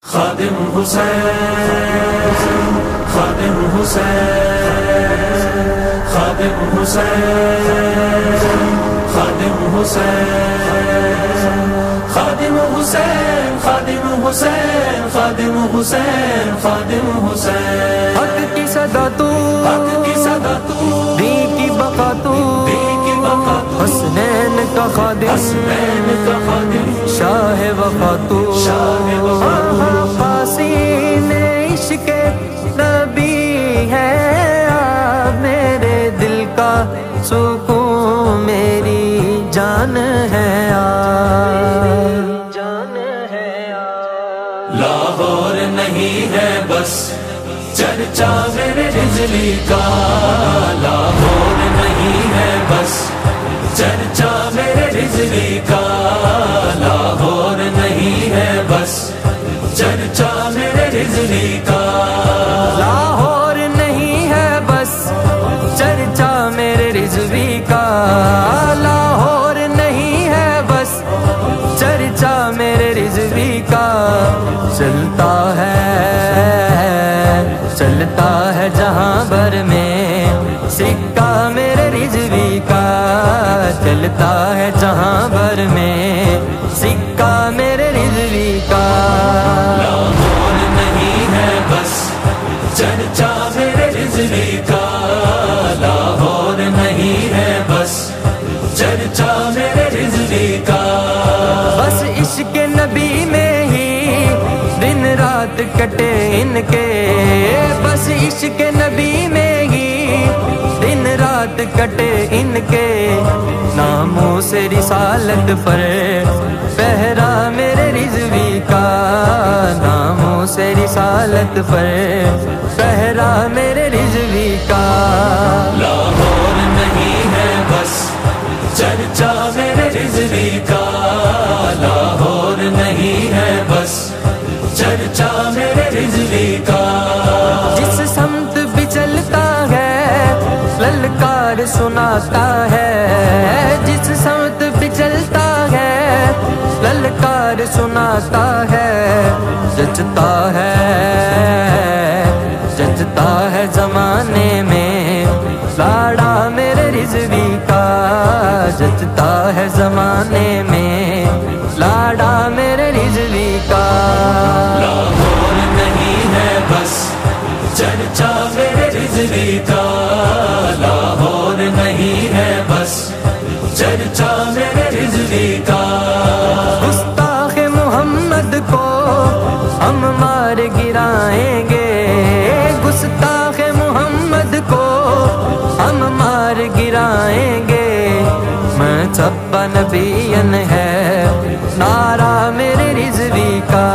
خادم حسین، خادم حسین، خادم حسین، خادم حسین، خادم حسین، خادم حسین، خادم حسین، خادم حسین، حق کی صدا تو، حق کی صدا تو، دین کی بقا تو، دین کی بقا تو، حسنین کا خادم، حسنین کا خادم، شاہ وفا تو، شاہ وفا تو، حسین عشق نبی ہے آپ میرے دل کا سکون، میری جان ہے آپ، جان ہے آپ، لاہور نہیں ہے بس چرچا میرے رجلی کا، لاہور نہیں ہے بس چرچا میرے رجلی کا، لاہور نہیں ہے بس چرچا میرے رجلی کا، لاہور نہیں ہے بس چرچا میرے رضوی کا، لاہور نہیں ہے بس چرچا میرے رضوی کا، چلتا ہے جہاں بھر میں سکہ میرے رضوی کا، چلتا ہے جہاں بھر میں سکہ میرے رضوی کا، لاہور نہیں ہے بس چرچا میرے رجلی کا، لاہور نہیں ہے بس چرچا میرے رجلی کا، بس عشق نبی میں ہی دن رات کٹے ان کے، بس عشق نبی میں ہی دن رات کٹے ان کے، ناموں سے رسالت پر پہرا میرے رضوی کا، ناموں سے رسالت پر پہرا میرے رضوی کا، لاہور نہیں ہے بس چرچا میرے رجلی کا، لاہور نہیں ہے بس چرچا میرے رجلی کا، جس سمت بھی چلتا ہے للکار سناتا ہے، جس سمت بھی چلتا ہے للکار سناتا ہے، جچتا ہے زمانے میں لاڑا میرے رضوی کا، جچتا ہے زمانے میں لاڑا میرے رضوی کا، لاہور نہیں ہے بس چرچا میرے رجلی کا، لاہور نہیں ہے بس چرچا میرے رجلی کا، گستاخ محمد کو ہم مار گرائیں گے، گستاخ محمد کو ہم مار گرائیں گے، میں چھپا نبین ہے نعرہ میرے رضوی کا،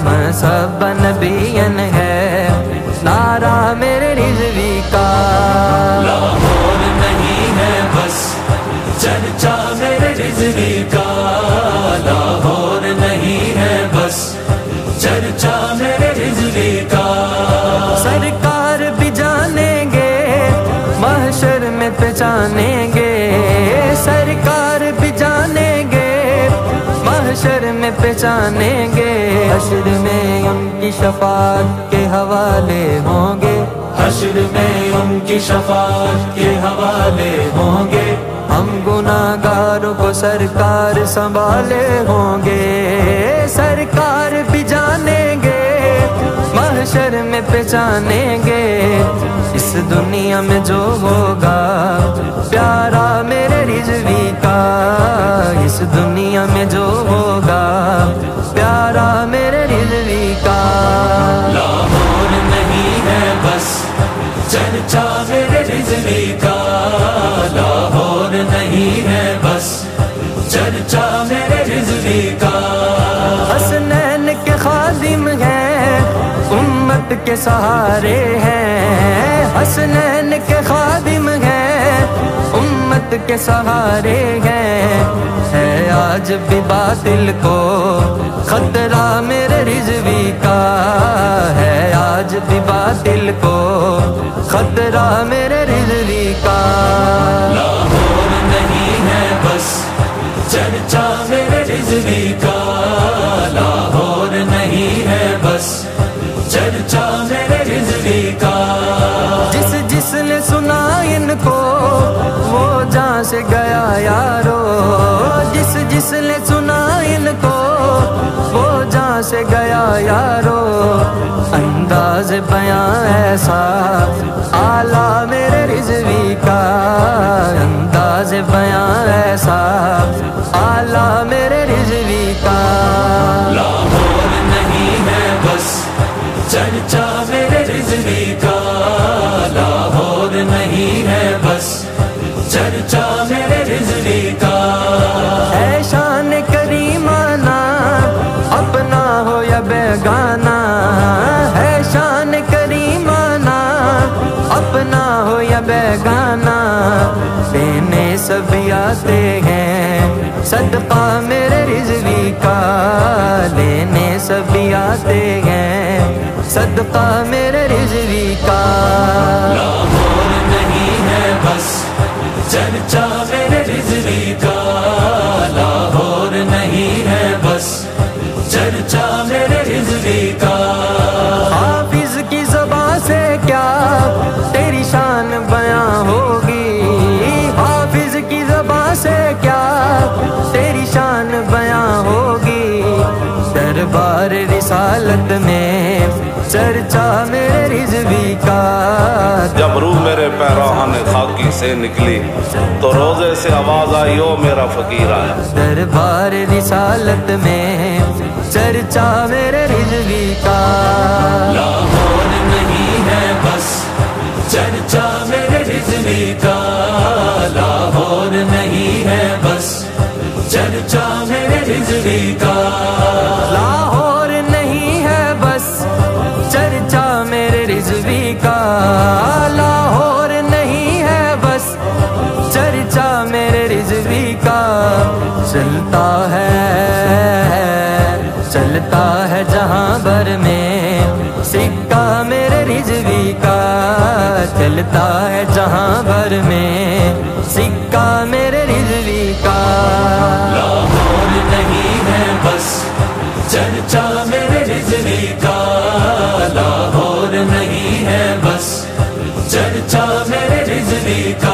میں چھپا نبین ہے نعرہ میرے رضوی کا، لاہور نہیں ہے بس چرچا میرے رجلی کا، لاہور نہیں ہے بس چرچا میرے رجلی کا، سرکار بھی جانیں گے محشر میں پہچانیں گے، سرکار بھی جانیں گے محشر میں پہچانیں گے، حشر میں ان کی شفاعت کے حوالے ہوں گے، حشر میں ان کی شفاعت کے حوالے ہوں گے، ہم گناہگاروں کو سرکار سنبھالے ہوں گے، سرکار بھی جانیں گے محشر میں پہچانیں گے، اس دنیا میں جو ہوگا پیارا میرے رضوی کا، اس دنیا میں جو ہوگا پیارا میرے رضوی کا، لاہور نہیں ہے بس چرچا میرے رجلی کا، لاہور نہیں ہے بس چرچا میرے رجلی کا، حسنین کے خادم ہیں امت کے سہارے ہیں، حسنین کے خادم ہیں امت کے سہارے ہیں، ہے آج بھی باطل کو خطرہ میرے رضوی کا، ہے آج بھی باطل کو خطرہ میرے رضوی کا، لاہور نہیں ہے بس چرچا میرے رجلی کا، لاہور نہیں ہے سے گیا یارو انداز بیاں ایسا اعلیٰ میرے رضوی کا، انداز بیاں ایسا اعلیٰ میرے رضوی کا۔ لاہور نہیں ہے بس چرچا میرے رضوی کا، لاہور نہیں ہے بس چرچا میرے رضوی کا۔ ہے شان کریمانہ اپنا ہو یا بیگانہ، ہے شان کریمانہ اپنا ہو یا بیگانہ، لینے سب آتے ہیں صدقہ میرے رضوی کا، لینے سب آتے ہیں صدقہ میرے رضوی کا۔ لاہور نہیں ہے بس چرچا میرے رضوی کا، لاہور نہیں ہے بس چرچا میرے رضوی کا۔ حافظ کی زبان سے کیا تیری شان بیاں ہوگی، حافظ کی زبان سے کیا تیری شان بیاں ہوگی، دربار رسالت میں چرچا میرے رضوی کا۔ جب روح میرے پیراہن خاکی سے نکلی تو روزے سے آواز آئی او میرا فقیر آیا۔ دربار رسالت میں چرچا میرے رضوی کا۔ لاہور نہیں ہے بس چرچا میرے رضوی کا، لاہور نہیں ہے بس چرچا میرے رضوی کا۔ لاہور نہیں ہے بس چرچا میرے رضوی کا، لاہور نہیں ہے بس چرچا میرے رضوی کا۔ چلتا ہے جہاں بھر میں سکہ میرے رضوی کا، چلتا ہے جہاں بھر میں سکہ میرے رضوی کا۔ لاہور نہیں ہے بس چرچا میرے رضوی کا، لاہور نہیں ہے بس چرچا میرے رضوی کا۔